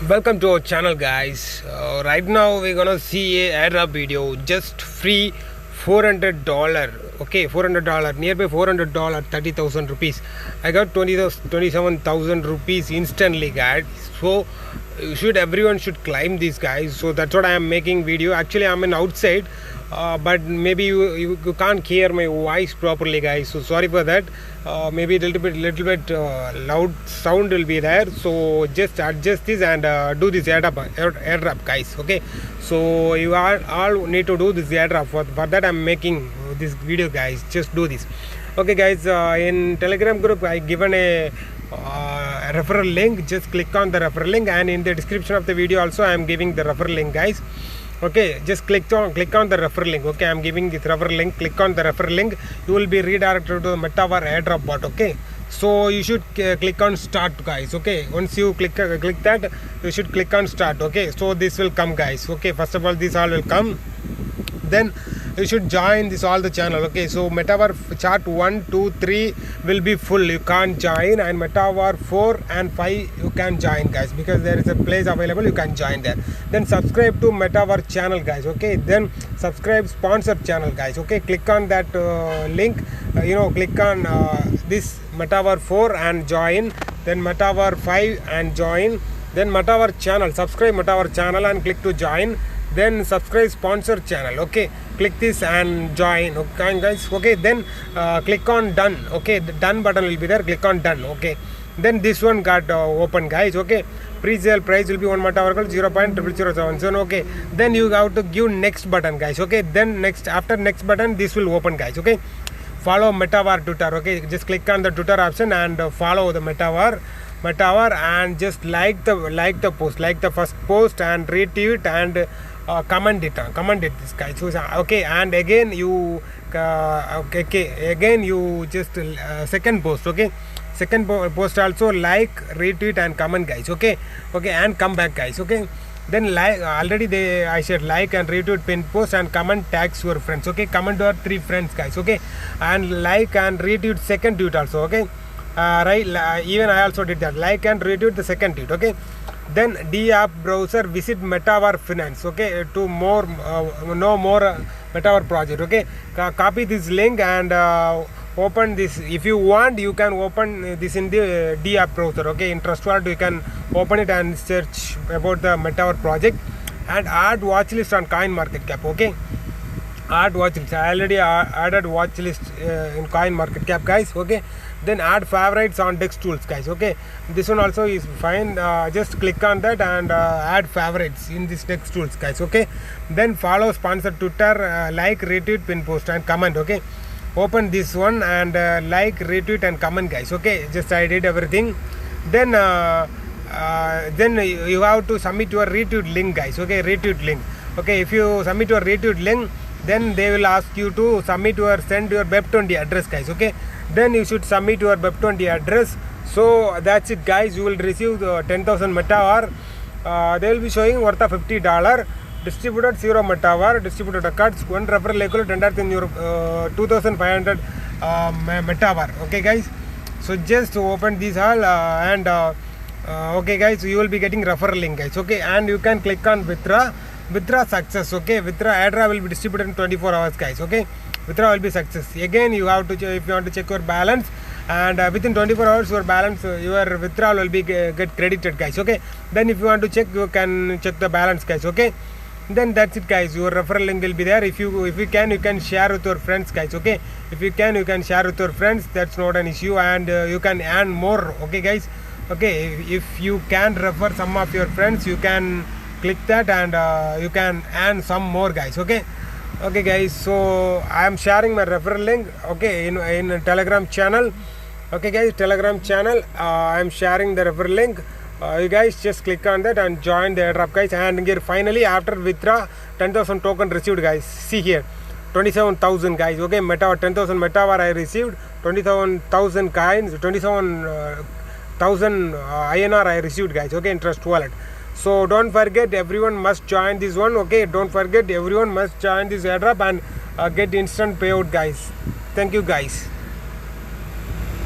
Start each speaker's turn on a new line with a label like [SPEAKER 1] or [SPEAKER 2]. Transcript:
[SPEAKER 1] Welcome to our channel, guys. Right now we're gonna see a Airdrop video, just free $400. Okay, $400, nearby $400, 30,000 rupees. I got 27,000 rupees instantly, guys. So everyone should climb these, guys. So that's what I am making video. Actually, I'm in outside, but maybe you can't hear my voice properly, guys. So sorry for that. Maybe a little bit loud sound will be there. So just adjust this and do this airdrop, guys. Okay. So you all need to do this airdrop. For that I'm making this video, guys. Just do this. Okay, guys. In Telegram group I given a referral link. Just click on the referral link, and in the description of the video also I am giving the referral link, guys. Okay, just click on the referral link. Okay, I'm giving this referral link. Click on the referral link. You will be redirected to the Metawar Airdrop bot. Okay, so you should click on start, guys. Okay, once you click that, you should click on start. Okay, so this will come, guys. Okay, first of all this all will come, then you should join this all the channel. Okay, so Metawar chart 1, 2, 3 will be full, you can't join, and Metawar 4 and 5 you can join, guys, because there is a place available, you can join there. Then subscribe to Metawar channel, guys. Okay, then subscribe sponsored channel, guys. Okay, click on that link, click on this Metawar 4 and join, then Metawar 5 and join, then Metawar channel, subscribe Metawar channel and click to join, then subscribe sponsored channel. Okay, click this and join. Okay, guys. Okay, then click on done. Okay, the done button will be there, click on done. Okay, then this one got open, guys. Okay, pre-sale price will be 1 Metawar 0.0077. Okay, then you have to give next button, guys. Okay, then after next button this will open, guys. Okay, follow Metawar Twitter. Okay, just click on the Twitter option and follow the Metawar, and just like the post, like the first post, and retweet and comment it this, guys. So, okay, and again you again you just second post. Okay, second post also like, retweet and comment, guys. Okay, and come back, guys. Okay, then like already I said like and retweet, pin post and comment, tags your friends. Okay, comment your 3 friends, guys. Okay, and like and retweet second tweet also. Okay, even I also did that, like and retweet the second tweet. Okay, then app browser, visit Metawar Finance. Okay, to know more Metawar project. Okay, copy this link and open this. If you want, you can open this in the app browser. Okay, in Trust Wallet you can open it and search about the Metawar project and add watchlist on CoinMarketCap. Okay, add watchlist. I already added watchlist in CoinMarketCap, guys. Okay, then add favorites on Dex Tools, guys. Okay, this one also is fine. Just click on that and add favorites in this Dex Tools, guys. Okay, then follow sponsored Twitter, like, retweet, pin post and comment. Okay, open this one and like, retweet and comment, guys. Okay, just I did everything. Then you have to submit your retweet link, guys. Okay, retweet link. Okay, if you submit your retweet link, then they will ask you to send your Web20 address, guys. Okay, then you should submit your Web20 address. So that's it, guys. You will receive the 10,000 Metawar. They will be showing worth of $50. Distributed 0 Metawar. Distributed records 1 referral equal to 2,500 Metawar. Okay, guys. So just open this all and okay, guys, you will be getting referral link, guys. Okay, and you can click on withdraw success. Okay, withdraw Airdrop will be distributed in 24 hours, guys. Okay, withdraw will be success. Again, you have to if you want to check your balance, and within 24 hours your balance, your withdrawal will be get credited, guys. Okay, then if you want to check, you can check the balance, guys. Okay, then that's it, guys. Your referral link will be there. If you can share with your friends, guys. Okay, if you can share with your friends, that's not an issue, and you can earn more. Okay, guys. Okay, if you can refer some of your friends, you can click that and you can earn some more, guys. Okay, guys, so I am sharing my referral link. Okay, in a Telegram channel. Okay, guys, Telegram channel, I am sharing the referral link. You guys just click on that and join the airdrop, guys. And here finally after withdraw, 10,000 token received, guys. See here, 27,000, guys. Okay, Metawar 10,000 Metawar I received, 27,000 coins, 27,000 INR I received, guys. Okay, in Trust Wallet. So don't forget, everyone must join this one. Okay, don't forget, everyone must join this airdrop and get instant payout, guys. Thank you, guys.